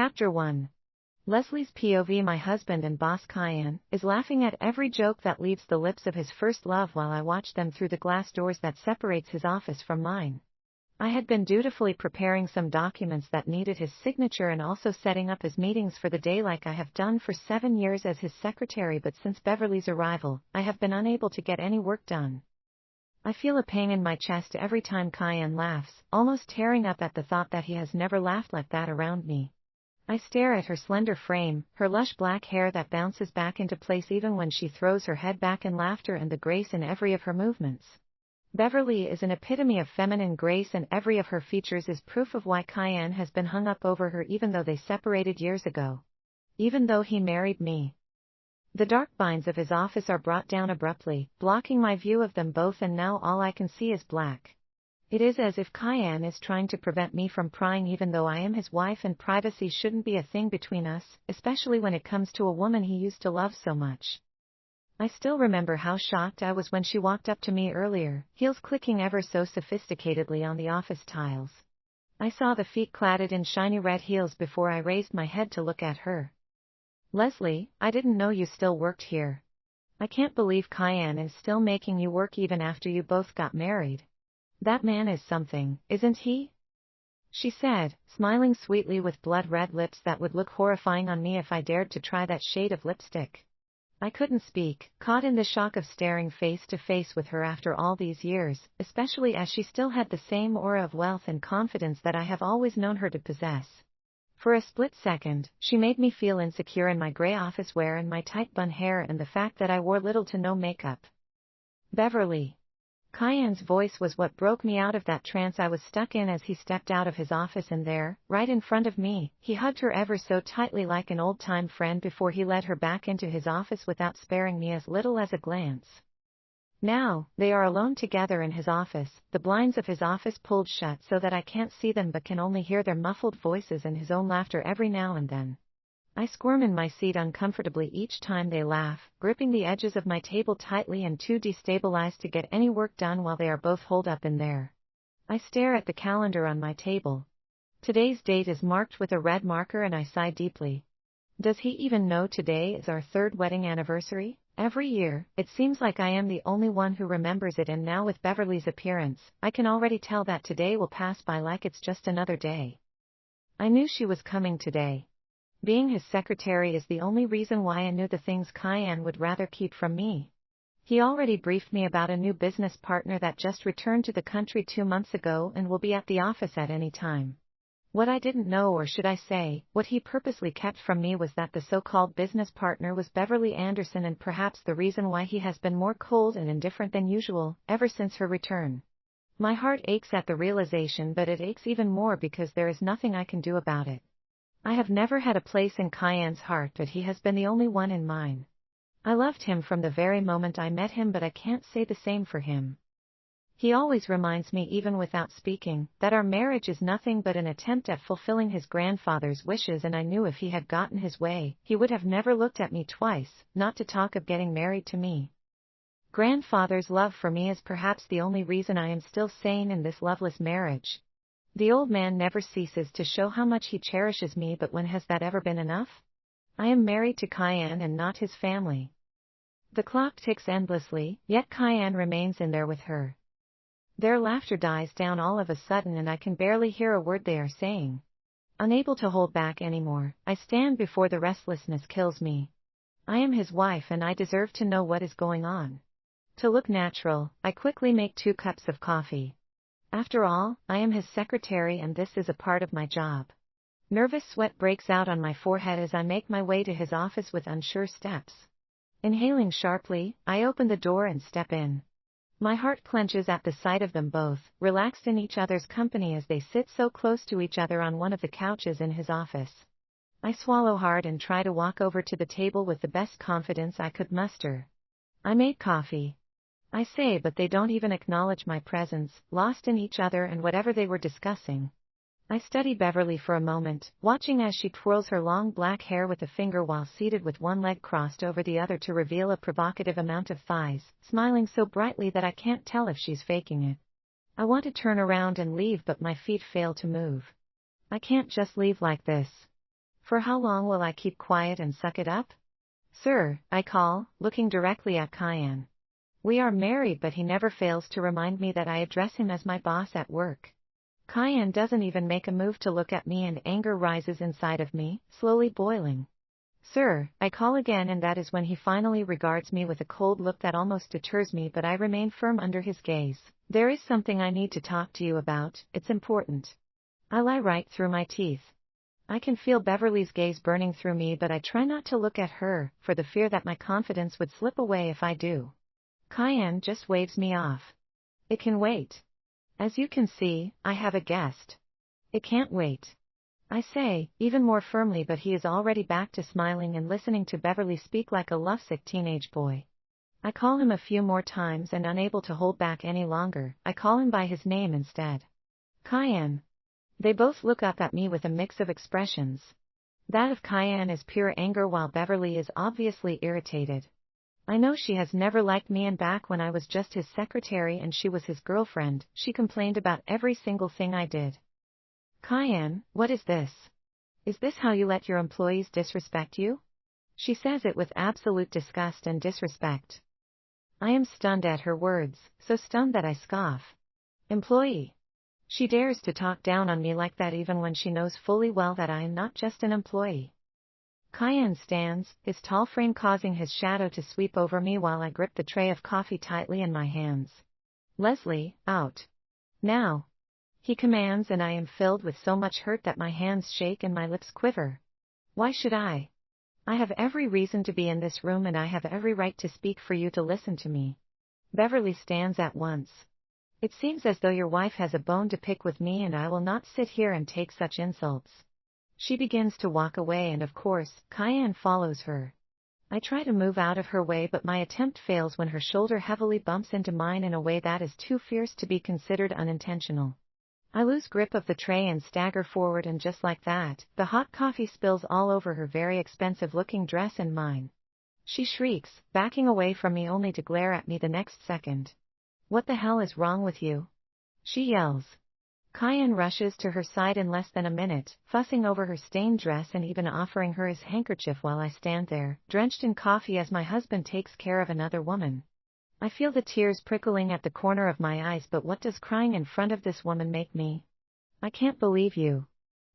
Chapter 1. Leslie's POV. My husband and boss Kian is laughing at every joke that leaves the lips of his first love while I watch them through the glass doors that separates his office from mine. I had been dutifully preparing some documents that needed his signature and also setting up his meetings for the day like I have done for 7 years as his secretary, but since Beverly's arrival, I have been unable to get any work done. I feel a pain in my chest every time Kian laughs, almost tearing up at the thought that he has never laughed like that around me. I stare at her slender frame, her lush black hair that bounces back into place even when she throws her head back in laughter, and the grace in every of her movements. Beverly is an epitome of feminine grace, and every of her features is proof of why Kian has been hung up over her even though they separated years ago. Even though he married me. The dark blinds of his office are brought down abruptly, blocking my view of them both, and now all I can see is black. It is as if Kian is trying to prevent me from prying even though I am his wife and privacy shouldn't be a thing between us, especially when it comes to a woman he used to love so much. I still remember how shocked I was when she walked up to me earlier, heels clicking ever so sophisticatedly on the office tiles. I saw the feet cladded in shiny red heels before I raised my head to look at her. Leslie, I didn't know you still worked here. I can't believe Kian is still making you work even after you both got married. That man is something, isn't he? She said, smiling sweetly with blood-red lips that would look horrifying on me if I dared to try that shade of lipstick. I couldn't speak, caught in the shock of staring face to face with her after all these years, especially as she still had the same aura of wealth and confidence that I have always known her to possess. For a split second, she made me feel insecure in my gray office wear and my tight bun hair and the fact that I wore little to no makeup. Beverly. Kian's voice was what broke me out of that trance I was stuck in as he stepped out of his office, and there, right in front of me, he hugged her ever so tightly like an old-time friend before he led her back into his office without sparing me as little as a glance. Now, they are alone together in his office, the blinds of his office pulled shut so that I can't see them but can only hear their muffled voices and his own laughter every now and then. I squirm in my seat uncomfortably each time they laugh, gripping the edges of my table tightly and too destabilized to get any work done while they are both holed up in there. I stare at the calendar on my table. Today's date is marked with a red marker and I sigh deeply. Does he even know today is our 3rd wedding anniversary? Every year, it seems like I am the only one who remembers it, and now with Beverly's appearance, I can already tell that today will pass by like it's just another day. I knew she was coming today. Being his secretary is the only reason why I knew the things Kian would rather keep from me. He already briefed me about a new business partner that just returned to the country 2 months ago and will be at the office at any time. What I didn't know, or should I say, what he purposely kept from me, was that the so-called business partner was Beverly Anderson, and perhaps the reason why he has been more cold and indifferent than usual, ever since her return. My heart aches at the realization, but it aches even more because there is nothing I can do about it. I have never had a place in Kian's heart, but he has been the only one in mine. I loved him from the very moment I met him, but I can't say the same for him. He always reminds me, even without speaking, that our marriage is nothing but an attempt at fulfilling his grandfather's wishes, and I knew if he had gotten his way, he would have never looked at me twice, not to talk of getting married to me. Grandfather's love for me is perhaps the only reason I am still sane in this loveless marriage. The old man never ceases to show how much he cherishes me, but when has that ever been enough? I am married to Kian and not his family. The clock ticks endlessly, yet Kian remains in there with her. Their laughter dies down all of a sudden and I can barely hear a word they are saying. Unable to hold back anymore, I stand before the restlessness kills me. I am his wife and I deserve to know what is going on. To look natural, I quickly make 2 cups of coffee. After all, I am his secretary and this is a part of my job. Nervous sweat breaks out on my forehead as I make my way to his office with unsure steps. Inhaling sharply, I open the door and step in. My heart clenches at the sight of them both, relaxed in each other's company as they sit so close to each other on one of the couches in his office. I swallow hard and try to walk over to the table with the best confidence I could muster. I made coffee. I say, but they don't even acknowledge my presence, lost in each other and whatever they were discussing. I study Beverly for a moment, watching as she twirls her long black hair with a finger while seated with one leg crossed over the other to reveal a provocative amount of thighs, smiling so brightly that I can't tell if she's faking it. I want to turn around and leave, but my feet fail to move. I can't just leave like this. For how long will I keep quiet and suck it up? Sir, I call, looking directly at Kian. We are married, but he never fails to remind me that I address him as my boss at work. Kian doesn't even make a move to look at me, and anger rises inside of me, slowly boiling. Sir, I call again, and that is when he finally regards me with a cold look that almost deters me, but I remain firm under his gaze. There is something I need to talk to you about, it's important. I lie right through my teeth. I can feel Beverly's gaze burning through me, but I try not to look at her, for the fear that my confidence would slip away if I do. Kian just waves me off. It can wait. As you can see, I have a guest. It can't wait. I say, even more firmly, but he is already back to smiling and listening to Beverly speak like a lovesick teenage boy. I call him a few more times, and unable to hold back any longer, I call him by his name instead. Kian. They both look up at me with a mix of expressions. That of Kian is pure anger, while Beverly is obviously irritated. I know she has never liked me, and back when I was just his secretary and she was his girlfriend, she complained about every single thing I did. Kian, what is this? Is this how you let your employees disrespect you? She says it with absolute disgust and disrespect. I am stunned at her words, so stunned that I scoff. Employee? She dares to talk down on me like that, even when she knows fully well that I am not just an employee. Kian stands, his tall frame causing his shadow to sweep over me while I grip the tray of coffee tightly in my hands. Leslie, out. Now. He commands, and I am filled with so much hurt that my hands shake and my lips quiver. Why should I? I have every reason to be in this room, and I have every right to speak for you to listen to me. Beverly stands at once. It seems as though your wife has a bone to pick with me, and I will not sit here and take such insults. She begins to walk away, and of course, Kian follows her. I try to move out of her way, but my attempt fails when her shoulder heavily bumps into mine in a way that is too fierce to be considered unintentional. I lose grip of the tray and stagger forward, and just like that, the hot coffee spills all over her very expensive-looking dress and mine. She shrieks, backing away from me only to glare at me the next second. What the hell is wrong with you? She yells. Kian rushes to her side in less than a minute, fussing over her stained dress and even offering her his handkerchief while I stand there, drenched in coffee as my husband takes care of another woman. I feel the tears prickling at the corner of my eyes, but what does crying in front of this woman make me? I can't believe you.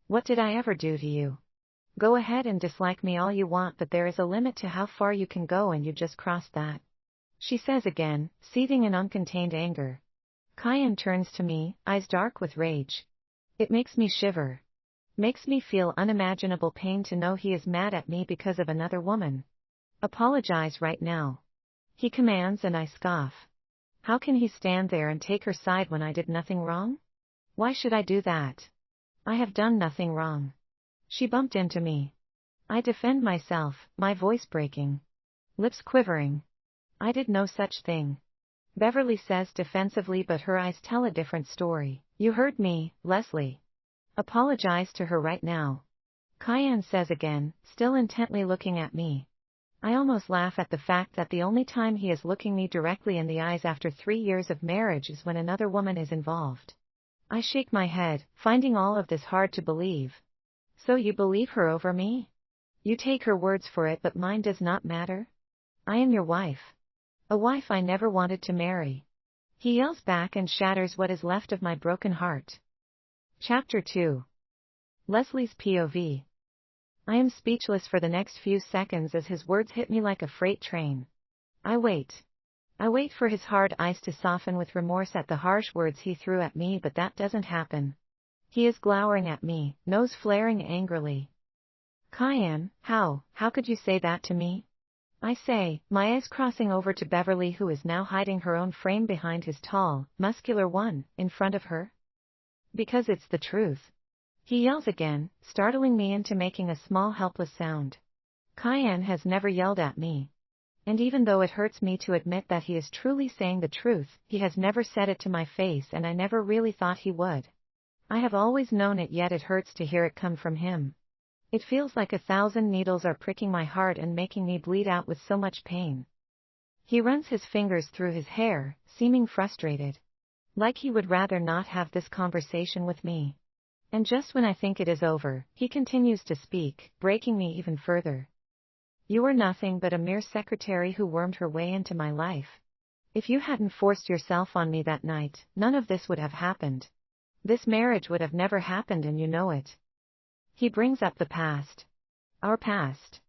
What did I ever do to you? Go ahead and dislike me all you want, but there is a limit to how far you can go, and you just crossed that. She says again, seething in uncontained anger. Kian turns to me, eyes dark with rage. It makes me shiver. Makes me feel unimaginable pain to know he is mad at me because of another woman. Apologize right now. He commands, and I scoff. How can he stand there and take her side when I did nothing wrong? Why should I do that? I have done nothing wrong. She bumped into me. I defend myself, my voice breaking. Lips quivering. I did no such thing. Beverly says defensively, but her eyes tell a different story. You heard me, Leslie. Apologize to her right now. Kian says again, still intently looking at me. I almost laugh at the fact that the only time he is looking me directly in the eyes after 3 years of marriage is when another woman is involved. I shake my head, finding all of this hard to believe. So you believe her over me? You take her words for it, but mine does not matter? I am your wife. A wife I never wanted to marry. He yells back and shatters what is left of my broken heart. Chapter 2. Leslie's POV. I am speechless for the next few seconds as his words hit me like a freight train. I wait. I wait for his hard eyes to soften with remorse at the harsh words he threw at me, but that doesn't happen. He is glowering at me, nose flaring angrily. Kian, how could you say that to me? I say, my eyes crossing over to Beverly, who is now hiding her own frame behind his tall, muscular one, in front of her. Because it's the truth. He yells again, startling me into making a small helpless sound. Kian has never yelled at me. And even though it hurts me to admit that he is truly saying the truth, he has never said it to my face, and I never really thought he would. I have always known it, yet it hurts to hear it come from him. It feels like 1,000 needles are pricking my heart and making me bleed out with so much pain. He runs his fingers through his hair, seeming frustrated. Like he would rather not have this conversation with me. And just when I think it is over, he continues to speak, breaking me even further. You were nothing but a mere secretary who wormed her way into my life. If you hadn't forced yourself on me that night, none of this would have happened. This marriage would have never happened and you know it. He brings up the past. Our past.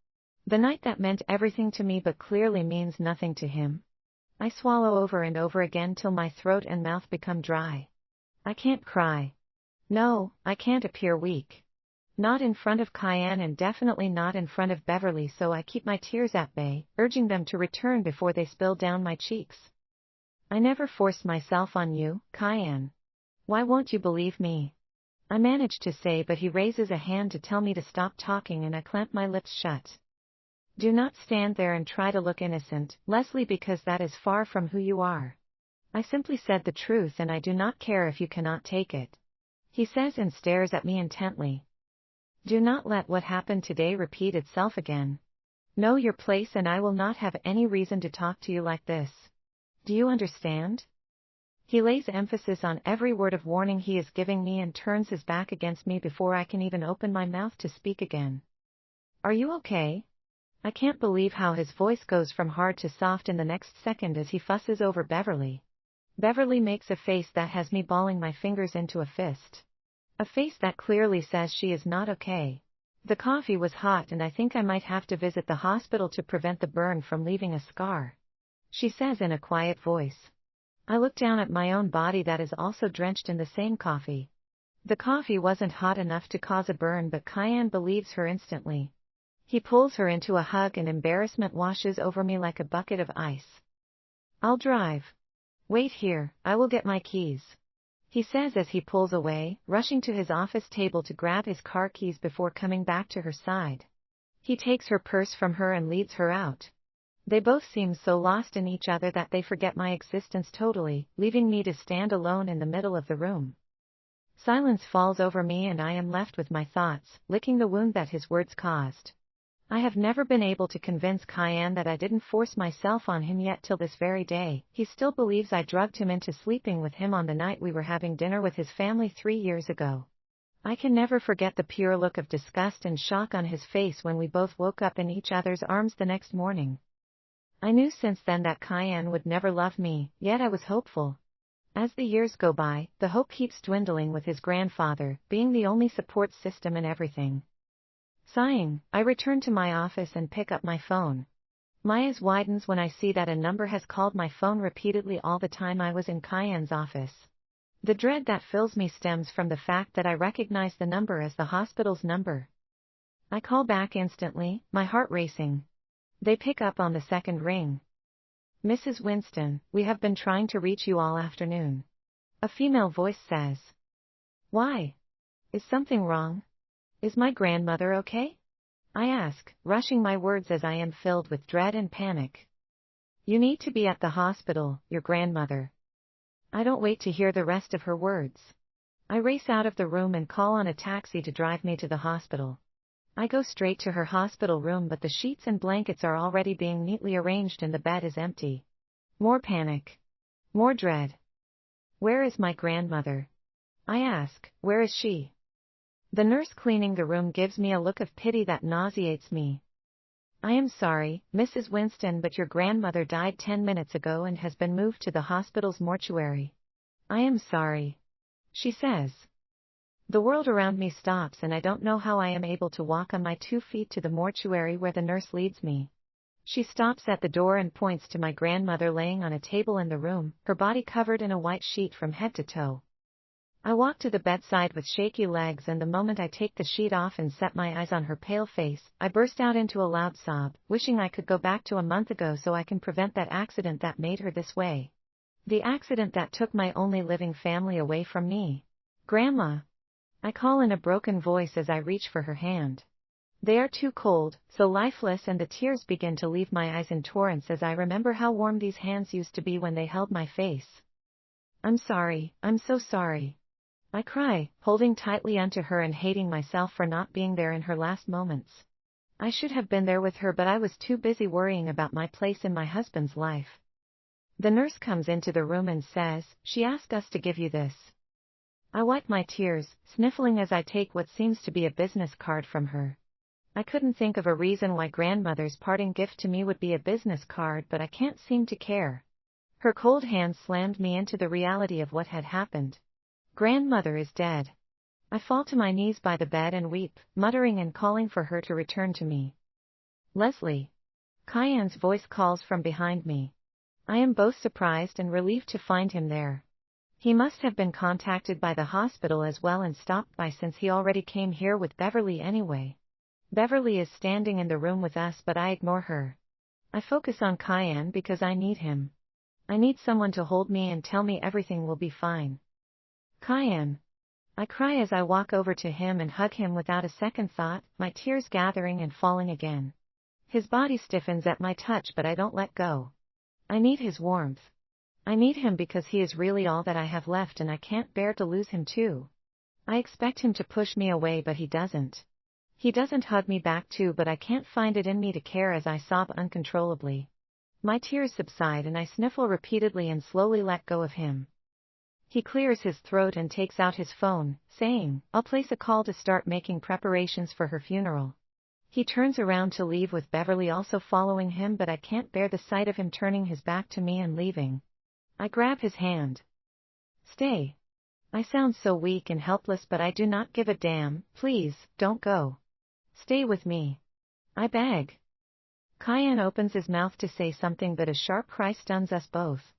The night that meant everything to me but clearly means nothing to him. I swallow over and over again till my throat and mouth become dry. I can't cry. No, I can't appear weak. Not in front of Kian and definitely not in front of Beverly, so I keep my tears at bay, urging them to return before they spill down my cheeks. I never forced myself on you, Kian. Why won't you believe me? I manage to say, but he raises a hand to tell me to stop talking and I clamp my lips shut. Do not stand there and try to look innocent, Leslie, because that is far from who you are. I simply said the truth and I do not care if you cannot take it. He says and stares at me intently. Do not let what happened today repeat itself again. Know your place and I will not have any reason to talk to you like this. Do you understand? He lays emphasis on every word of warning he is giving me and turns his back against me before I can even open my mouth to speak again. Are you okay? I can't believe how his voice goes from hard to soft in the next second as he fusses over Beverly. Beverly makes a face that has me balling my fingers into a fist. A face that clearly says she is not okay. The coffee was hot and I think I might have to visit the hospital to prevent the burn from leaving a scar. She says in a quiet voice. I look down at my own body that is also drenched in the same coffee. The coffee wasn't hot enough to cause a burn, but Kian believes her instantly. He pulls her into a hug and embarrassment washes over me like a bucket of ice. I'll drive. Wait here, I will get my keys. He says as he pulls away, rushing to his office table to grab his car keys before coming back to her side. He takes her purse from her and leads her out. They both seem so lost in each other that they forget my existence totally, leaving me to stand alone in the middle of the room. Silence falls over me and I am left with my thoughts, licking the wound that his words caused. I have never been able to convince Kian that I didn't force myself on him yet till this very day. He still believes I drugged him into sleeping with him on the night we were having dinner with his family 3 years ago. I can never forget the pure look of disgust and shock on his face when we both woke up in each other's arms the next morning. I knew since then that Kian would never love me, yet I was hopeful. As the years go by, the hope keeps dwindling, with his grandfather being the only support system in everything. Sighing, I return to my office and pick up my phone. My eyes widens when I see that a number has called my phone repeatedly all the time I was in Kian's office. The dread that fills me stems from the fact that I recognize the number as the hospital's number. I call back instantly, my heart racing. They pick up on the second ring. Mrs. Winston, we have been trying to reach you all afternoon. A female voice says. Why? Is something wrong? Is my grandmother okay? I ask, rushing my words as I am filled with dread and panic. You need to be at the hospital, your grandmother. I don't wait to hear the rest of her words. I race out of the room and call on a taxi to drive me to the hospital. I go straight to her hospital room, but the sheets and blankets are already being neatly arranged and the bed is empty. More panic. More dread. Where is my grandmother? I ask, where is she? The nurse cleaning the room gives me a look of pity that nauseates me. I am sorry, Mrs. Winston, but your grandmother died 10 minutes ago and has been moved to the hospital's mortuary. I am sorry. She says. The world around me stops and I don't know how I am able to walk on my 2 feet to the mortuary where the nurse leads me. She stops at the door and points to my grandmother laying on a table in the room, her body covered in a white sheet from head to toe. I walk to the bedside with shaky legs, and the moment I take the sheet off and set my eyes on her pale face, I burst out into a loud sob, wishing I could go back to a month ago so I can prevent that accident that made her this way. The accident that took my only living family away from me. Grandma! I call in a broken voice as I reach for her hand. They are too cold, so lifeless, and the tears begin to leave my eyes in torrents as I remember how warm these hands used to be when they held my face. I'm sorry, I'm so sorry. I cry, holding tightly onto her and hating myself for not being there in her last moments. I should have been there with her, but I was too busy worrying about my place in my husband's life. The nurse comes into the room and says, she asked us to give you this. I wipe my tears, sniffling as I take what seems to be a business card from her. I couldn't think of a reason why grandmother's parting gift to me would be a business card, but I can't seem to care. Her cold hand slammed me into the reality of what had happened. Grandmother is dead. I fall to my knees by the bed and weep, muttering and calling for her to return to me. Leslie. Kian's voice calls from behind me. I am both surprised and relieved to find him there. He must have been contacted by the hospital as well and stopped by since he already came here with Beverly anyway. Beverly is standing in the room with us, but I ignore her. I focus on Kian because I need him. I need someone to hold me and tell me everything will be fine. Kian. I cry as I walk over to him and hug him without a second thought, my tears gathering and falling again. His body stiffens at my touch, but I don't let go. I need his warmth. I need him because he is really all that I have left and I can't bear to lose him too. I expect him to push me away, but he doesn't. He doesn't hug me back too, but I can't find it in me to care as I sob uncontrollably. My tears subside and I sniffle repeatedly and slowly let go of him. He clears his throat and takes out his phone, saying, "I'll place a call to start making preparations for her funeral." He turns around to leave with Beverly also following him, but I can't bear the sight of him turning his back to me and leaving. I grab his hand. Stay. I sound so weak and helpless, but I do not give a damn. Please, don't go. Stay with me. I beg. Kian opens his mouth to say something, but a sharp cry stuns us both.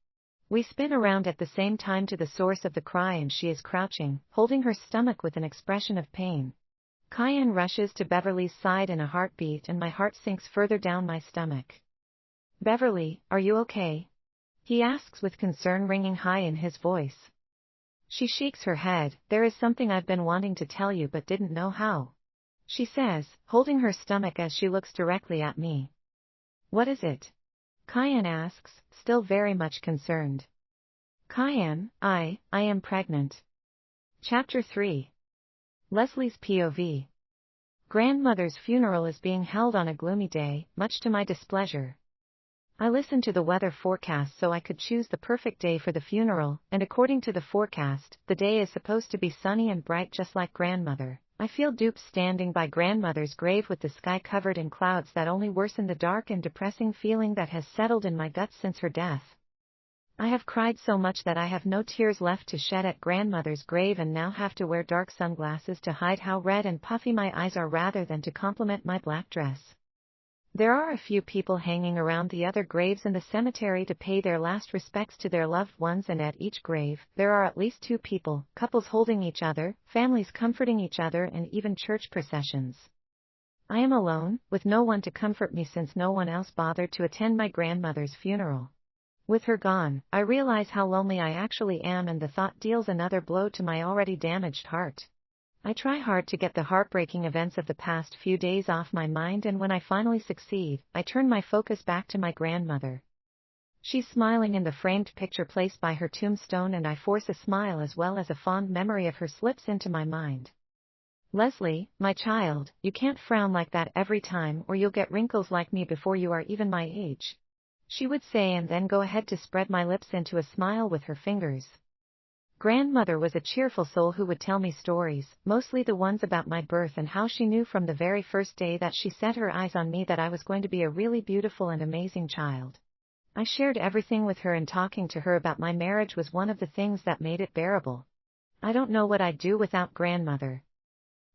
We spin around at the same time to the source of the cry, and she is crouching, holding her stomach with an expression of pain. Kian rushes to Beverly's side in a heartbeat, and my heart sinks further down my stomach. Beverly, are you okay? He asks with concern ringing high in his voice. She shakes her head. There is something I've been wanting to tell you but didn't know how. She says, holding her stomach as she looks directly at me. What is it? Kian asks, still very much concerned. Kian, I am pregnant. Chapter 3. Leslie's POV. Grandmother's funeral is being held on a gloomy day, much to my displeasure. I listened to the weather forecast so I could choose the perfect day for the funeral, and according to the forecast, the day is supposed to be sunny and bright just like grandmother. I feel duped standing by grandmother's grave with the sky covered in clouds that only worsen the dark and depressing feeling that has settled in my guts since her death. I have cried so much that I have no tears left to shed at grandmother's grave and now have to wear dark sunglasses to hide how red and puffy my eyes are rather than to complement my black dress. There are a few people hanging around the other graves in the cemetery to pay their last respects to their loved ones, and at each grave, there are at least 2 people, couples holding each other, families comforting each other, and even church processions. I am alone, with no one to comfort me since no one else bothered to attend my grandmother's funeral. With her gone, I realize how lonely I actually am, and the thought deals another blow to my already damaged heart. I try hard to get the heartbreaking events of the past few days off my mind, and when I finally succeed, I turn my focus back to my grandmother. She's smiling in the framed picture placed by her tombstone, and I force a smile as well as a fond memory of her slips into my mind. Leslie, my child, you can't frown like that every time or you'll get wrinkles like me before you are even my age. She would say, and then go ahead to spread my lips into a smile with her fingers. Grandmother was a cheerful soul who would tell me stories, mostly the ones about my birth and how she knew from the very first day that she set her eyes on me that I was going to be a really beautiful and amazing child. I shared everything with her, and talking to her about my marriage was one of the things that made it bearable. I don't know what I'd do without grandmother.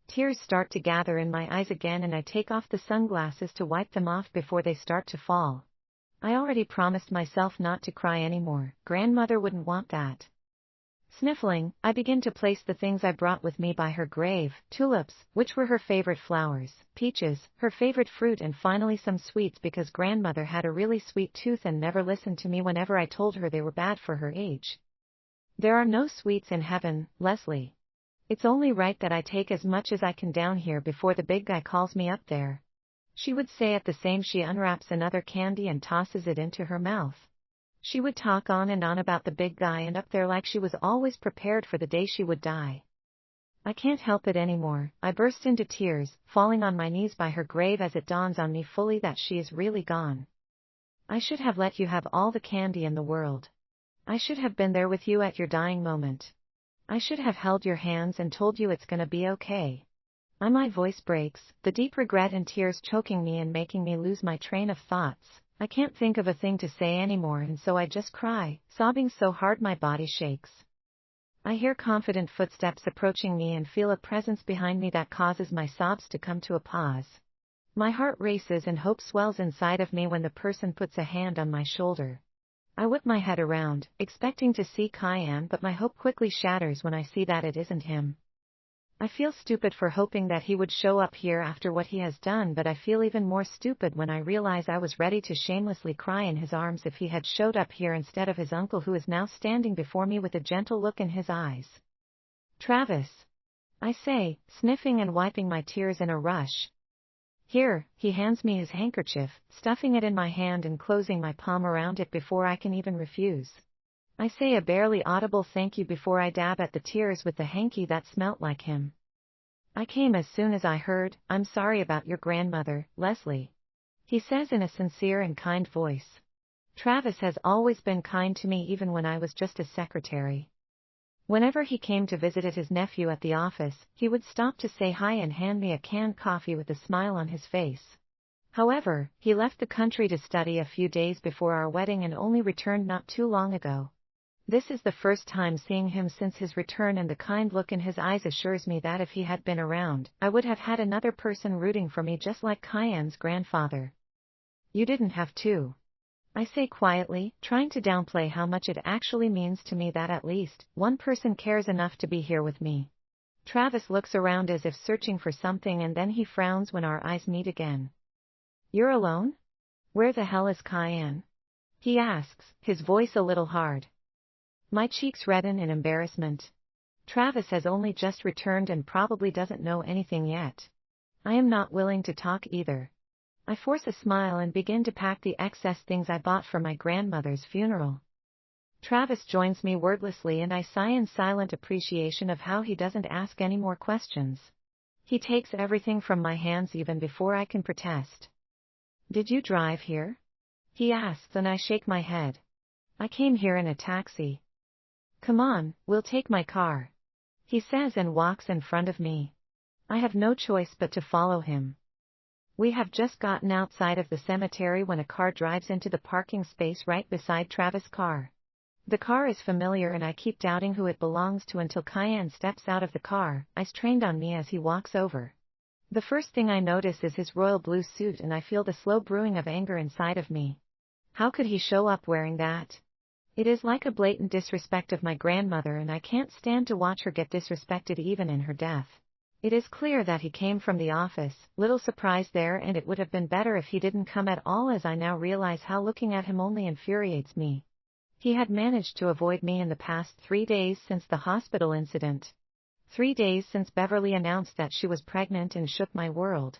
Tears start to gather in my eyes again, and I take off the sunglasses to wipe them off before they start to fall. I already promised myself not to cry anymore. Grandmother wouldn't want that. Sniffling, I begin to place the things I brought with me by her grave: tulips, which were her favorite flowers, peaches, her favorite fruit, and finally some sweets because grandmother had a really sweet tooth and never listened to me whenever I told her they were bad for her age. There are no sweets in heaven, Leslie. It's only right that I take as much as I can down here before the big guy calls me up there. She would say at the same she unwraps another candy and tosses it into her mouth. She would talk on and on about the big guy and up there like she was always prepared for the day she would die. I can't help it anymore. I burst into tears, falling on my knees by her grave as it dawns on me fully that she is really gone. I should have let you have all the candy in the world. I should have been there with you at your dying moment. I should have held your hands and told you it's gonna be okay. My voice breaks, the deep regret and tears choking me and making me lose my train of thoughts. I can't think of a thing to say anymore, and so I just cry, sobbing so hard my body shakes. I hear confident footsteps approaching me and feel a presence behind me that causes my sobs to come to a pause. My heart races and hope swells inside of me when the person puts a hand on my shoulder. I whip my head around, expecting to see Kian, but my hope quickly shatters when I see that it isn't him. I feel stupid for hoping that he would show up here after what he has done, but I feel even more stupid when I realize I was ready to shamelessly cry in his arms if he had showed up here instead of his uncle, who is now standing before me with a gentle look in his eyes. Travis, I say, sniffing and wiping my tears in a rush. Here, he hands me his handkerchief, stuffing it in my hand and closing my palm around it before I can even refuse. I say a barely audible thank you before I dab at the tears with the hanky that smelt like him. I came as soon as I heard, "I'm sorry about your grandmother, Leslie," he says in a sincere and kind voice. Travis has always been kind to me even when I was just a secretary. Whenever he came to visit his nephew at the office, he would stop to say hi and hand me a canned coffee with a smile on his face. However, he left the country to study a few days before our wedding and only returned not too long ago. This is the first time seeing him since his return, and the kind look in his eyes assures me that if he had been around, I would have had another person rooting for me just like Kian's grandfather. You didn't have to, I say quietly, trying to downplay how much it actually means to me that at least one person cares enough to be here with me. Travis looks around as if searching for something, and then he frowns when our eyes meet again. You're alone? Where the hell is Kian? He asks, his voice a little hard. My cheeks redden in embarrassment. Travis has only just returned and probably doesn't know anything yet. I am not willing to talk either. I force a smile and begin to pack the excess things I bought for my grandmother's funeral. Travis joins me wordlessly, and I sigh in silent appreciation of how he doesn't ask any more questions. He takes everything from my hands even before I can protest. Did you drive here? He asks, and I shake my head. I came here in a taxi. Come on, we'll take my car, he says and walks in front of me. I have no choice but to follow him. We have just gotten outside of the cemetery when a car drives into the parking space right beside Travis' car. The car is familiar and I keep doubting who it belongs to until Kian steps out of the car, eyes trained on me as he walks over. The first thing I notice is his royal blue suit, and I feel the slow brewing of anger inside of me. How could he show up wearing that? It is like a blatant disrespect of my grandmother, and I can't stand to watch her get disrespected even in her death. It is clear that he came from the office, little surprise there, and it would have been better if he didn't come at all, as I now realize how looking at him only infuriates me. He had managed to avoid me in the past 3 days since the hospital incident. 3 days since Beverly announced that she was pregnant and shook my world.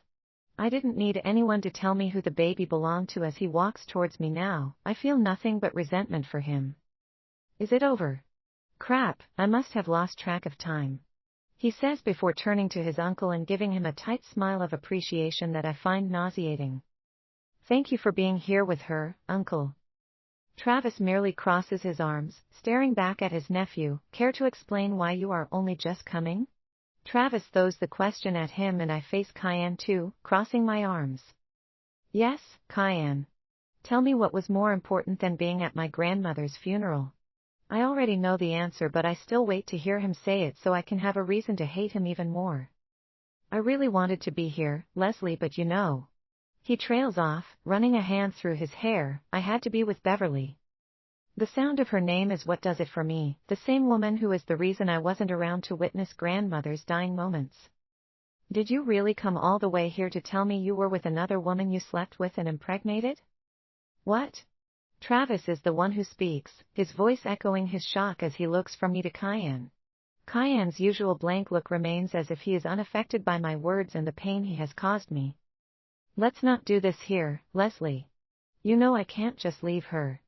I didn't need anyone to tell me who the baby belonged to. As he walks towards me now, I feel nothing but resentment for him. Is it over? Crap, I must have lost track of time, he says before turning to his uncle and giving him a tight smile of appreciation that I find nauseating. Thank you for being here with her, Uncle. Travis merely crosses his arms, staring back at his nephew. Care to explain why you are only just coming? Travis throws the question at him, and I face Kian too, crossing my arms. Yes, Kian. Tell me what was more important than being at my grandmother's funeral. I already know the answer, but I still wait to hear him say it so I can have a reason to hate him even more. I really wanted to be here, Leslie, but you know. He trails off, running a hand through his hair. I had to be with Beverly. The sound of her name is what does it for me, the same woman who is the reason I wasn't around to witness grandmother's dying moments. Did you really come all the way here to tell me you were with another woman you slept with and impregnated? What? Travis is the one who speaks, his voice echoing his shock as he looks from me to Kian. Kian's usual blank look remains, as if he is unaffected by my words and the pain he has caused me. Let's not do this here, Leslie. You know I can't just leave her.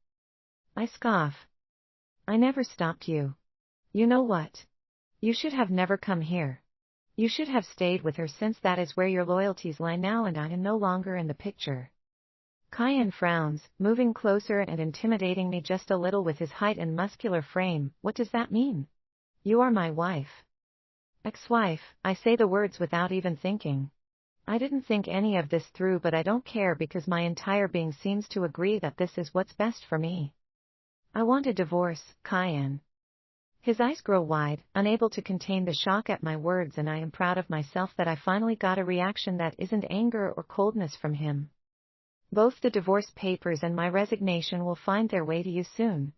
I scoff. I never stopped you. You know what? You should have never come here. You should have stayed with her, since that is where your loyalties lie now and I am no longer in the picture. Kian frowns, moving closer and intimidating me just a little with his height and muscular frame. What does that mean? You are my wife. Ex-wife, I say the words without even thinking. I didn't think any of this through, but I don't care because my entire being seems to agree that this is what's best for me. I want a divorce, Kian. His eyes grow wide, unable to contain the shock at my words, and I am proud of myself that I finally got a reaction that isn't anger or coldness from him. Both the divorce papers and my resignation will find their way to you soon.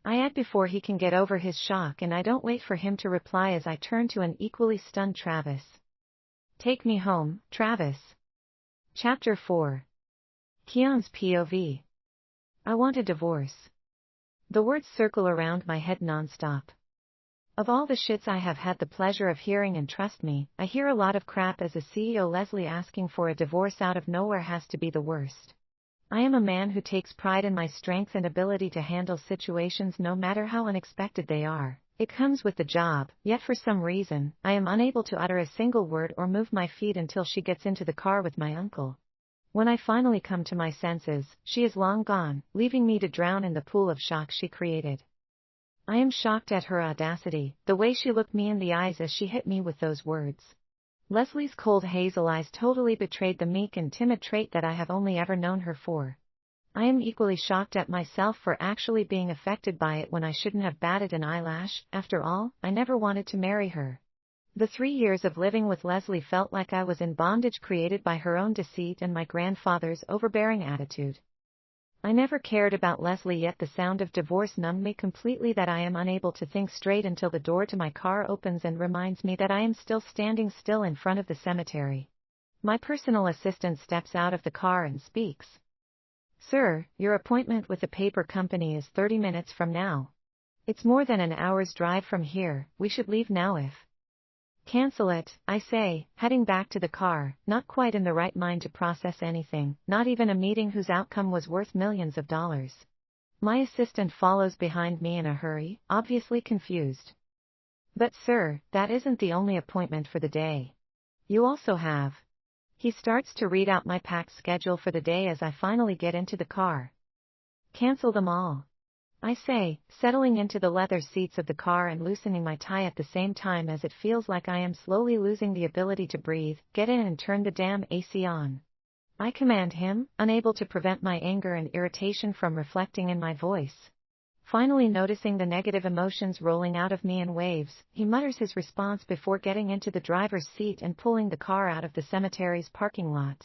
I add before he can get over his shock, and I don't wait for him to reply as I turn to an equally stunned Travis. Take me home, Travis. Chapter 4. Kian's POV. I want a divorce. The words circle around my head nonstop. Of all the shits I have had the pleasure of hearing, and trust me, I hear a lot of crap, as a CEO, Leslie asking for a divorce out of nowhere has to be the worst. I am a man who takes pride in my strength and ability to handle situations no matter how unexpected they are. It comes with the job, yet for some reason, I am unable to utter a single word or move my feet until she gets into the car with my uncle. When I finally come to my senses, she is long gone, leaving me to drown in the pool of shock she created. I am shocked at her audacity, the way she looked me in the eyes as she hit me with those words. Leslie's cold hazel eyes totally betrayed the meek and timid trait that I have only ever known her for. I am equally shocked at myself for actually being affected by it when I shouldn't have batted an eyelash. After all, I never wanted to marry her. The 3 years of living with Leslie felt like I was in bondage created by her own deceit and my grandfather's overbearing attitude. I never cared about Leslie, yet the sound of divorce numbed me completely, that I am unable to think straight until the door to my car opens and reminds me that I am still standing still in front of the cemetery. My personal assistant steps out of the car and speaks. Sir, your appointment with the paper company is 30 minutes from now. It's more than an hour's drive from here. We should leave now if. Cancel it, I say, heading back to the car, not quite in the right mind to process anything, not even a meeting whose outcome was worth millions of dollars. My assistant follows behind me in a hurry, obviously confused. But sir, that isn't the only appointment for the day. You also have. He starts to read out my packed schedule for the day as I finally get into the car. Cancel them all, I say, settling into the leather seats of the car and loosening my tie at the same time as it feels like I am slowly losing the ability to breathe. Get in and turn the damn AC on, I command him, unable to prevent my anger and irritation from reflecting in my voice. Finally noticing the negative emotions rolling out of me in waves, he mutters his response before getting into the driver's seat and pulling the car out of the cemetery's parking lot.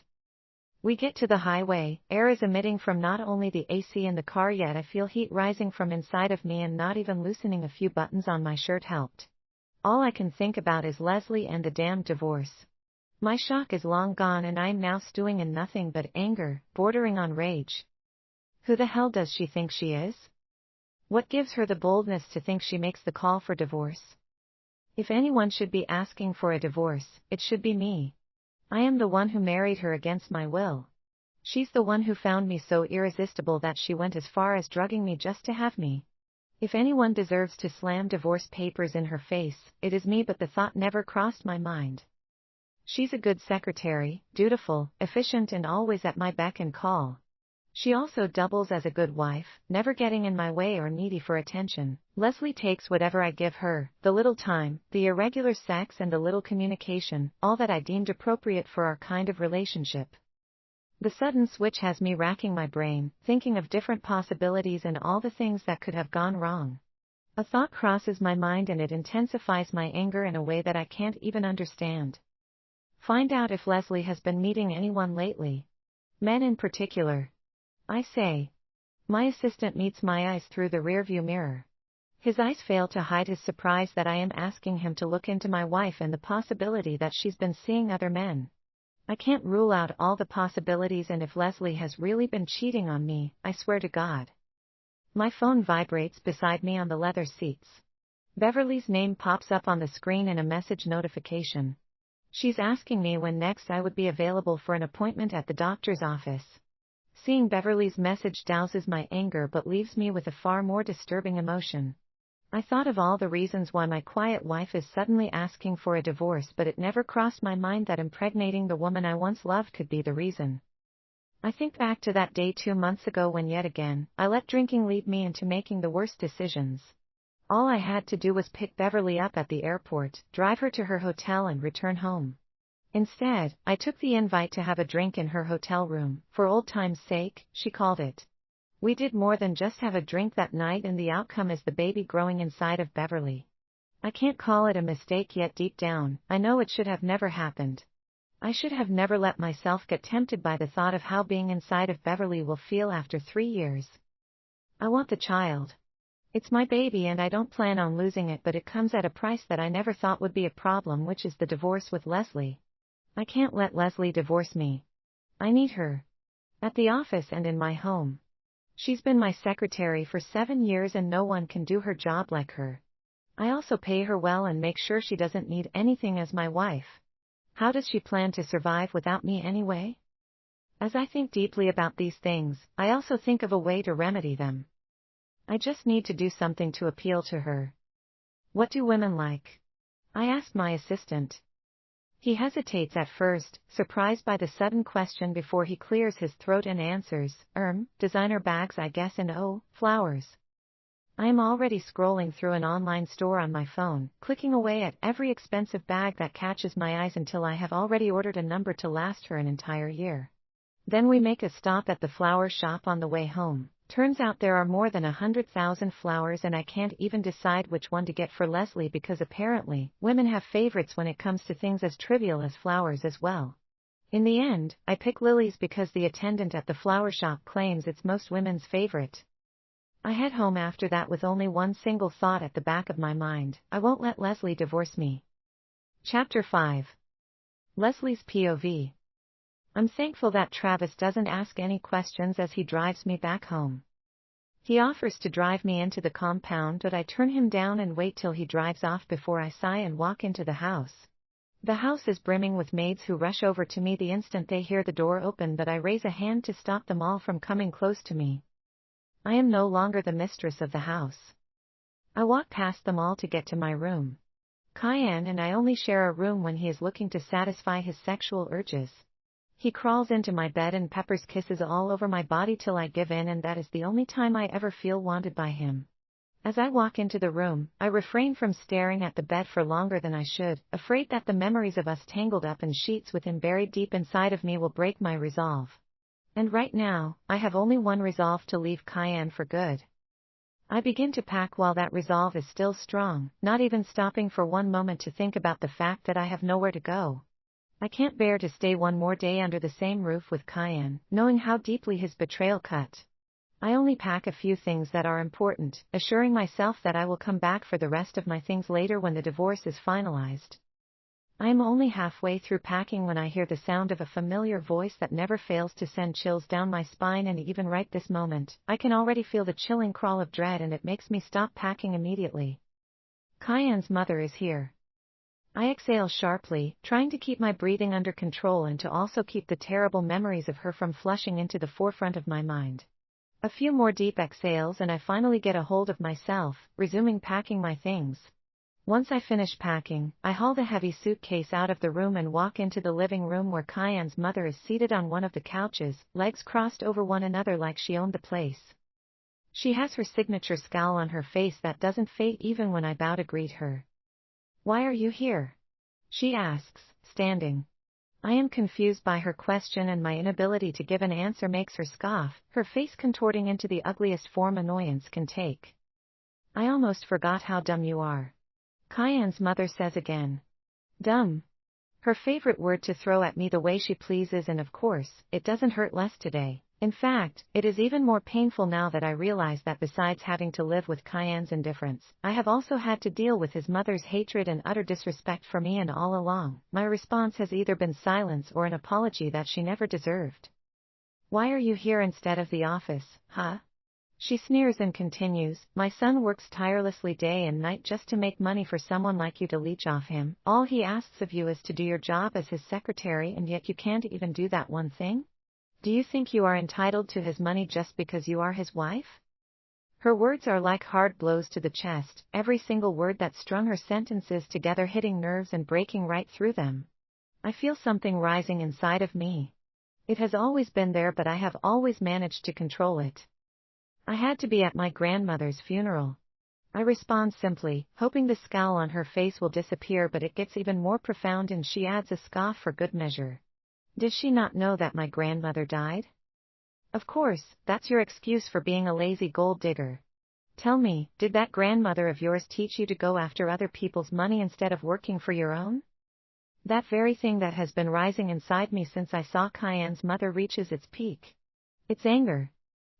We get to the highway, air is emitting from not only the AC in the car, yet I feel heat rising from inside of me, and not even loosening a few buttons on my shirt helped. All I can think about is Leslie and the damned divorce. My shock is long gone and I am now stewing in nothing but anger, bordering on rage. Who the hell does she think she is? What gives her the boldness to think she makes the call for divorce? If anyone should be asking for a divorce, it should be me. I am the one who married her against my will. She's the one who found me so irresistible that she went as far as drugging me just to have me. If anyone deserves to slam divorce papers in her face, it is me, but the thought never crossed my mind. She's a good secretary, dutiful, efficient, and always at my beck and call. She also doubles as a good wife, never getting in my way or needy for attention. Leslie takes whatever I give her, the little time, the irregular sex, and the little communication, all that I deemed appropriate for our kind of relationship. The sudden switch has me racking my brain, thinking of different possibilities and all the things that could have gone wrong. A thought crosses my mind and it intensifies my anger in a way that I can't even understand. Find out if Leslie has been meeting anyone lately. Men in particular, I say. My assistant meets my eyes through the rearview mirror. His eyes fail to hide his surprise that I am asking him to look into my wife and the possibility that she's been seeing other men. I can't rule out all the possibilities, and if Leslie has really been cheating on me, I swear to God. My phone vibrates beside me on the leather seats. Beverly's name pops up on the screen in a message notification. She's asking me when next I would be available for an appointment at the doctor's office. Seeing Beverly's message douses my anger but leaves me with a far more disturbing emotion. I thought of all the reasons why my quiet wife is suddenly asking for a divorce, but it never crossed my mind that impregnating the woman I once loved could be the reason. I think back to that day 2 months ago when yet again, I let drinking lead me into making the worst decisions. All I had to do was pick Beverly up at the airport, drive her to her hotel and return home. Instead, I took the invite to have a drink in her hotel room, for old time's sake, she called it. We did more than just have a drink that night, and the outcome is the baby growing inside of Beverly. I can't call it a mistake yet deep down, I know it should have never happened. I should have never let myself get tempted by the thought of how being inside of Beverly will feel after 3 years. I want the child. It's my baby and I don't plan on losing it, but it comes at a price that I never thought would be a problem, which is the divorce with Leslie. I can't let Leslie divorce me. I need her. At the office and in my home. She's been my secretary for 7 years and no one can do her job like her. I also pay her well and make sure she doesn't need anything as my wife. How does she plan to survive without me anyway? As I think deeply about these things, I also think of a way to remedy them. I just need to do something to appeal to her. What do women like? I asked my assistant. He hesitates at first, surprised by the sudden question before he clears his throat and answers, designer bags I guess, and oh, flowers. I am already scrolling through an online store on my phone, clicking away at every expensive bag that catches my eyes until I have already ordered a number to last her an entire year. Then we make a stop at the flower shop on the way home. Turns out there are more than 100,000 flowers and I can't even decide which one to get for Leslie because apparently, women have favorites when it comes to things as trivial as flowers as well. In the end, I pick lilies because the attendant at the flower shop claims it's most women's favorite. I head home after that with only one single thought at the back of my mind: I won't let Leslie divorce me. Chapter 5. Leslie's POV. I'm thankful that Travis doesn't ask any questions as he drives me back home. He offers to drive me into the compound, but I turn him down and wait till he drives off before I sigh and walk into the house. The house is brimming with maids who rush over to me the instant they hear the door open, but I raise a hand to stop them all from coming close to me. I am no longer the mistress of the house. I walk past them all to get to my room. Kian and I only share a room when he is looking to satisfy his sexual urges. He crawls into my bed and peppers kisses all over my body till I give in, and that is the only time I ever feel wanted by him. As I walk into the room, I refrain from staring at the bed for longer than I should, afraid that the memories of us tangled up in sheets with him buried deep inside of me will break my resolve. And right now, I have only one resolve: to leave Kian for good. I begin to pack while that resolve is still strong, not even stopping for one moment to think about the fact that I have nowhere to go. I can't bear to stay one more day under the same roof with Kian, knowing how deeply his betrayal cut. I only pack a few things that are important, assuring myself that I will come back for the rest of my things later when the divorce is finalized. I am only halfway through packing when I hear the sound of a familiar voice that never fails to send chills down my spine, and even right this moment, I can already feel the chilling crawl of dread, and it makes me stop packing immediately. Kian's mother is here. I exhale sharply, trying to keep my breathing under control and to also keep the terrible memories of her from flushing into the forefront of my mind. A few more deep exhales and I finally get a hold of myself, resuming packing my things. Once I finish packing, I haul the heavy suitcase out of the room and walk into the living room where Kian's mother is seated on one of the couches, legs crossed over one another like she owned the place. She has her signature scowl on her face that doesn't fade even when I bow to greet her. "Why are you here?" she asks, standing. I am confused by her question, and my inability to give an answer makes her scoff, her face contorting into the ugliest form annoyance can take. "I almost forgot how dumb you are," Kian's mother says again. Dumb. Her favorite word to throw at me the way she pleases, and of course, it doesn't hurt less today. In fact, it is even more painful now that I realize that besides having to live with Kian's indifference, I have also had to deal with his mother's hatred and utter disrespect for me, and all along, my response has either been silence or an apology that she never deserved. "Why are you here instead of the office, huh?" She sneers and continues, "My son works tirelessly day and night just to make money for someone like you to leech off him. All he asks of you is to do your job as his secretary, and yet you can't even do that one thing? Do you think you are entitled to his money just because you are his wife?" Her words are like hard blows to the chest, every single word that strung her sentences together hitting nerves and breaking right through them. I feel something rising inside of me. It has always been there, but I have always managed to control it. I had to be at my grandmother's funeral. I respond simply, hoping the scowl on her face will disappear, but it gets even more profound and she adds a scoff for good measure. Did she not know that my grandmother died? Of course, that's your excuse for being a lazy gold digger. Tell me, did that grandmother of yours teach you to go after other people's money instead of working for your own? That very thing that has been rising inside me since I saw Kian's mother reaches its peak. It's anger.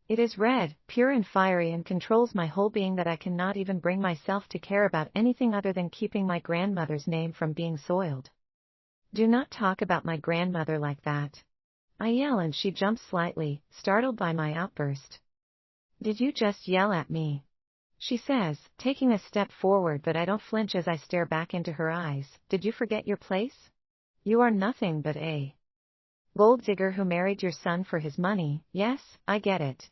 It is red, pure and fiery, and controls my whole being that I cannot even bring myself to care about anything other than keeping my grandmother's name from being soiled. Do not talk about my grandmother like that. I yell and she jumps slightly, startled by my outburst. Did you just yell at me? She says, taking a step forward, but I don't flinch as I stare back into her eyes. Did you forget your place? You are nothing but a gold digger who married your son for his money. Yes, I get it.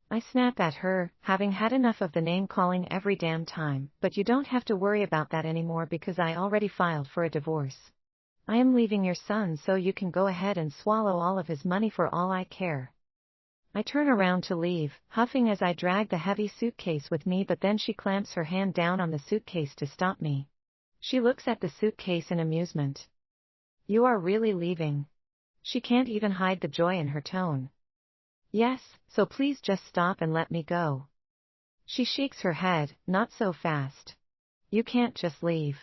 I snap at her, having had enough of the name-calling every damn time, but you don't have to worry about that anymore because I already filed for a divorce. I am leaving your son so you can go ahead and swallow all of his money for all I care. I turn around to leave, huffing as I drag the heavy suitcase with me, but then she clamps her hand down on the suitcase to stop me. She looks at the suitcase in amusement. You are really leaving? She can't even hide the joy in her tone. Yes, so please just stop and let me go. She shakes her head, not so fast. You can't just leave.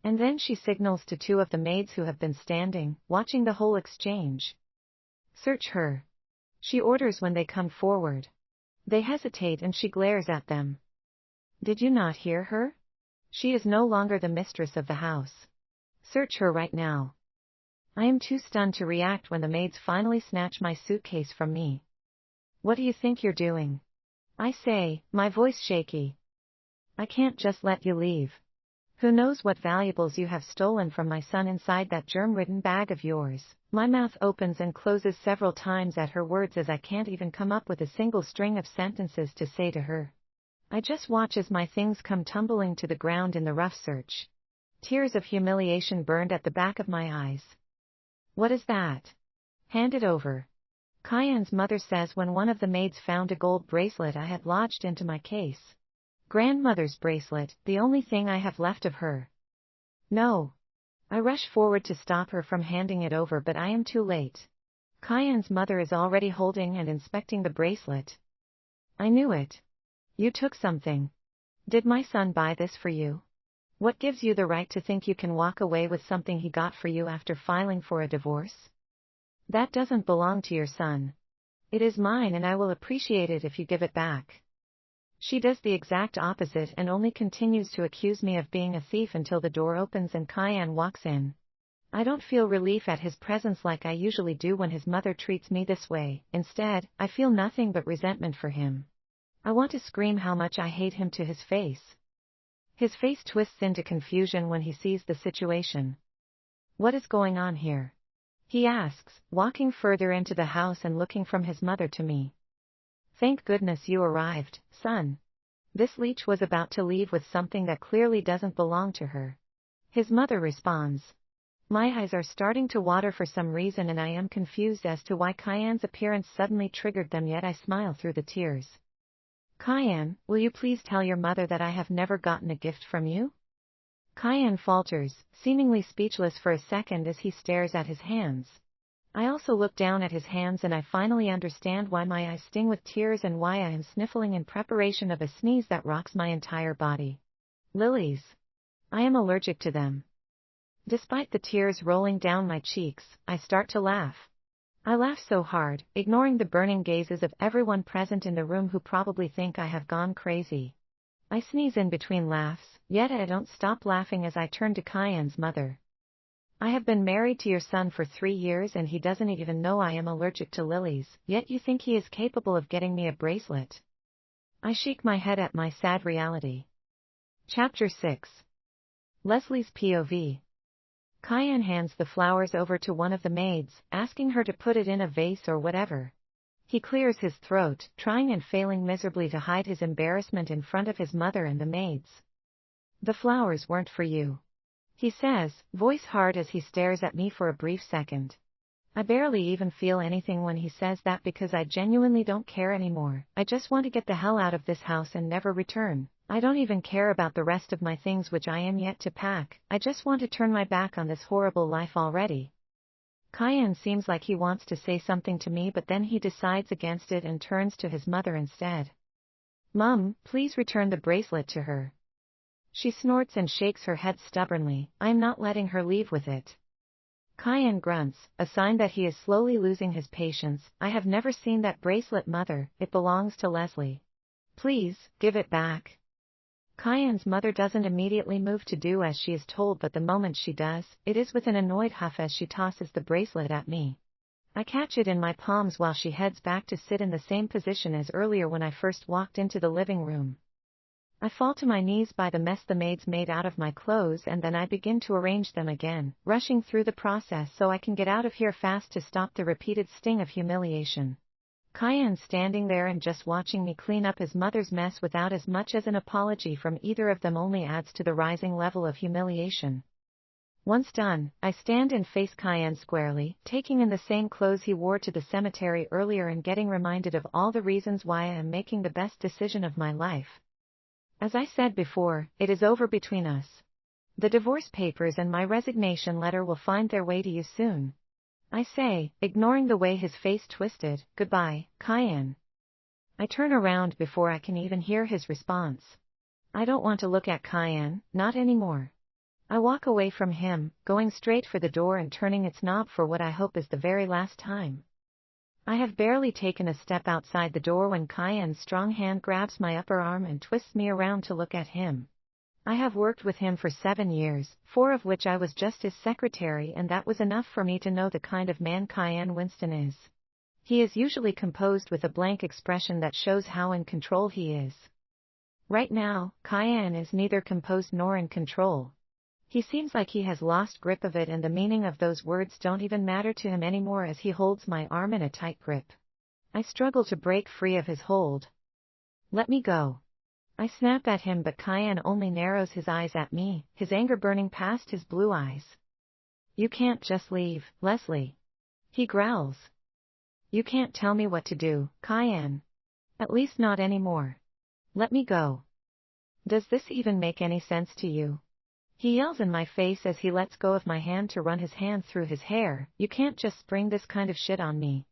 And then she signals to two of the maids who have been standing, watching the whole exchange. Search her. She orders when they come forward. They hesitate and she glares at them. Did you not hear her? She is no longer the mistress of the house. Search her right now. I am too stunned to react when the maids finally snatch my suitcase from me. What do you think you're doing? I say, my voice shaky. I can't just let you leave. Who knows what valuables you have stolen from my son inside that germ-ridden bag of yours. My mouth opens and closes several times at her words as I can't even come up with a single string of sentences to say to her. I just watch as my things come tumbling to the ground in the rough search. Tears of humiliation burned at the back of my eyes. What is that? Hand it over. Kian's mother says when one of the maids found a gold bracelet I had lodged into my case. Grandmother's bracelet, the only thing I have left of her. No. I rush forward to stop her from handing it over, but I am too late. Kian's mother is already holding and inspecting the bracelet. I knew it. You took something. Did my son buy this for you? What gives you the right to think you can walk away with something he got for you after filing for a divorce? That doesn't belong to your son. It is mine and I will appreciate it if you give it back. She does the exact opposite and only continues to accuse me of being a thief until the door opens and Kian walks in. I don't feel relief at his presence like I usually do when his mother treats me this way. Instead, I feel nothing but resentment for him. I want to scream how much I hate him to his face. His face twists into confusion when he sees the situation. What is going on here? He asks, walking further into the house and looking from his mother to me. Thank goodness you arrived, son. This leech was about to leave with something that clearly doesn't belong to her. His mother responds. My eyes are starting to water for some reason and I am confused as to why Kian's appearance suddenly triggered them, yet I smile through the tears. Kian, will you please tell your mother that I have never gotten a gift from you? Kian falters, seemingly speechless for a second as he stares at his hands. I also look down at his hands and I finally understand why my eyes sting with tears and why I am sniffling in preparation of a sneeze that rocks my entire body. Lilies. I am allergic to them. Despite the tears rolling down my cheeks, I start to laugh. I laugh so hard, ignoring the burning gazes of everyone present in the room who probably think I have gone crazy. I sneeze in between laughs, yet I don't stop laughing as I turn to Kian's mother. I have been married to your son for 3 years and he doesn't even know I am allergic to lilies, yet you think he is capable of getting me a bracelet. I shake my head at my sad reality. Chapter 6. Leslie's POV. Kian hands the flowers over to one of the maids, asking her to put it in a vase or whatever. He clears his throat, trying and failing miserably to hide his embarrassment in front of his mother and the maids. The flowers weren't for you, he says, voice hard as he stares at me for a brief second. I barely even feel anything when he says that because I genuinely don't care anymore. I just want to get the hell out of this house and never return. I don't even care about the rest of my things which I am yet to pack, I just want to turn my back on this horrible life already. Kian seems like he wants to say something to me, but then he decides against it and turns to his mother instead. Mum, please return the bracelet to her. She snorts and shakes her head stubbornly. I'm not letting her leave with it. Kian grunts, a sign that he is slowly losing his patience. I have never seen that bracelet, mother, it belongs to Leslie. Please, give it back. Kian's mother doesn't immediately move to do as she is told, but the moment she does, it is with an annoyed huff as she tosses the bracelet at me. I catch it in my palms while she heads back to sit in the same position as earlier when I first walked into the living room. I fall to my knees by the mess the maids made out of my clothes, and then I begin to arrange them again, rushing through the process so I can get out of here fast to stop the repeated sting of humiliation. Kian standing there and just watching me clean up his mother's mess without as much as an apology from either of them only adds to the rising level of humiliation. Once done, I stand and face Kian squarely, taking in the same clothes he wore to the cemetery earlier and getting reminded of all the reasons why I am making the best decision of my life. As I said before, it is over between us. The divorce papers and my resignation letter will find their way to you soon. I say, ignoring the way his face twisted. Goodbye, Kian. I turn around before I can even hear his response. I don't want to look at Kian, not anymore. I walk away from him, going straight for the door and turning its knob for what I hope is the very last time. I have barely taken a step outside the door when Kian's strong hand grabs my upper arm and twists me around to look at him. I have worked with him for 7 years, 4 of which I was just his secretary, and that was enough for me to know the kind of man Kian Winston is. He is usually composed with a blank expression that shows how in control he is. Right now, Kian is neither composed nor in control. He seems like he has lost grip of it, and the meaning of those words don't even matter to him anymore as he holds my arm in a tight grip. I struggle to break free of his hold. Let me go. I snap at him, but Kian only narrows his eyes at me, his anger burning past his blue eyes. You can't just leave, Leslie. He growls. You can't tell me what to do, Kian. At least not anymore. Let me go. Does this even make any sense to you? He yells in my face as he lets go of my hand to run his hand through his hair. You can't just spring this kind of shit on me.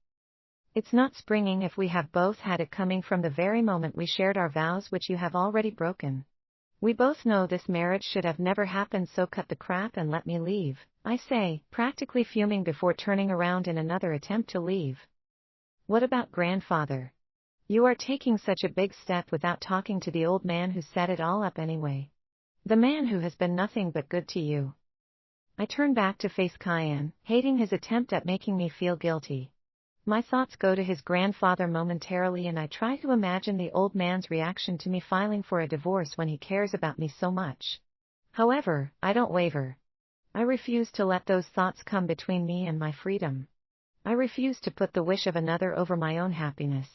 It's not springing if we have both had it coming from the very moment we shared our vows, which you have already broken. We both know this marriage should have never happened, so cut the crap and let me leave, I say, practically fuming before turning around in another attempt to leave. What about grandfather? You are taking such a big step without talking to the old man who set it all up anyway. The man who has been nothing but good to you. I turn back to face Kian, hating his attempt at making me feel guilty. My thoughts go to his grandfather momentarily, and I try to imagine the old man's reaction to me filing for a divorce when he cares about me so much. However, I don't waver. I refuse to let those thoughts come between me and my freedom. I refuse to put the wish of another over my own happiness.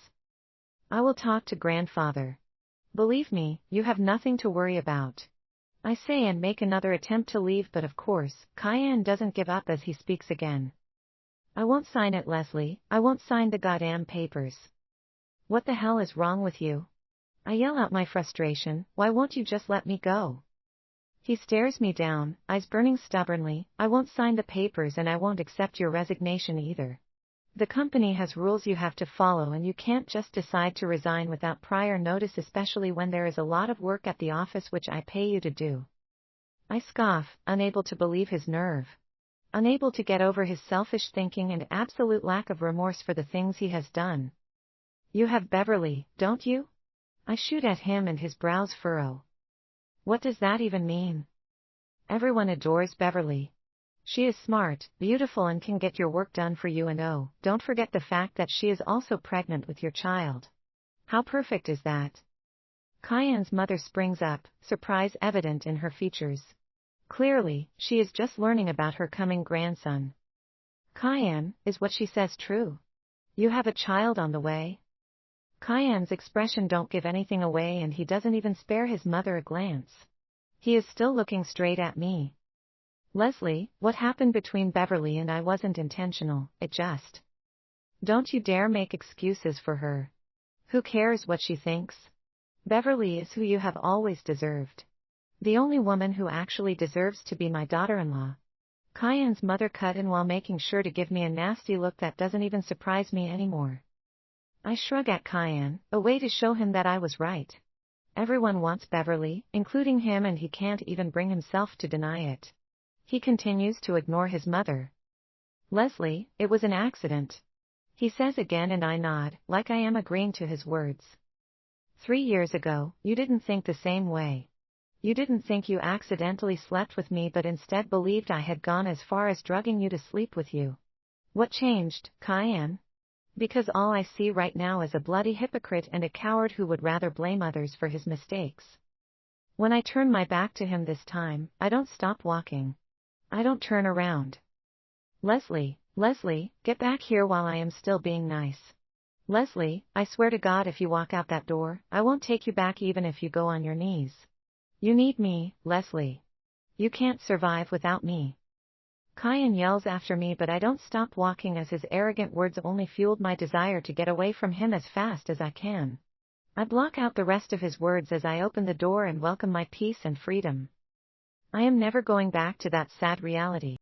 I will talk to grandfather. Believe me, you have nothing to worry about. I say and make another attempt to leave, but of course, Kian doesn't give up as he speaks again. I won't sign it, Leslie. I won't sign the goddamn papers. What the hell is wrong with you? I yell out my frustration. Why won't you just let me go? He stares me down, eyes burning stubbornly. I won't sign the papers, and I won't accept your resignation either. The company has rules you have to follow, and you can't just decide to resign without prior notice, especially when there is a lot of work at the office which I pay you to do. I scoff, unable to believe his nerve. Unable to get over his selfish thinking and absolute lack of remorse for the things he has done. You have Beverly, don't you? I shoot at him and his brows furrow. What does that even mean? Everyone adores Beverly. She is smart, beautiful, and can get your work done for you, and oh, don't forget the fact that she is also pregnant with your child. How perfect is that? Kian's mother springs up, surprise evident in her features. Clearly, she is just learning about her coming grandson. Kian, is what she says true? You have a child on the way? Kian's expression don't give anything away, and he doesn't even spare his mother a glance. He is still looking straight at me. Leslie, what happened between Beverly and I wasn't intentional, it just. Don't you dare make excuses for her. Who cares what she thinks? Beverly is who you have always deserved. The only woman who actually deserves to be my daughter-in-law. Kian's mother cut in while making sure to give me a nasty look that doesn't even surprise me anymore. I shrug at Kian, a way to show him that I was right. Everyone wants Beverly, including him, and he can't even bring himself to deny it. He continues to ignore his mother. Leslie, it was an accident. He says again, and I nod, like I am agreeing to his words. 3 years ago, you didn't think the same way. You didn't think you accidentally slept with me, but instead believed I had gone as far as drugging you to sleep with you. What changed, Kian? Because all I see right now is a bloody hypocrite and a coward who would rather blame others for his mistakes. When I turn my back to him this time, I don't stop walking. I don't turn around. Leslie, get back here while I am still being nice. Leslie, I swear to God, if you walk out that door, I won't take you back even if you go on your knees. You need me, Leslie. You can't survive without me. Kian yells after me, but I don't stop walking as his arrogant words only fueled my desire to get away from him as fast as I can. I block out the rest of his words as I open the door and welcome my peace and freedom. I am never going back to that sad reality.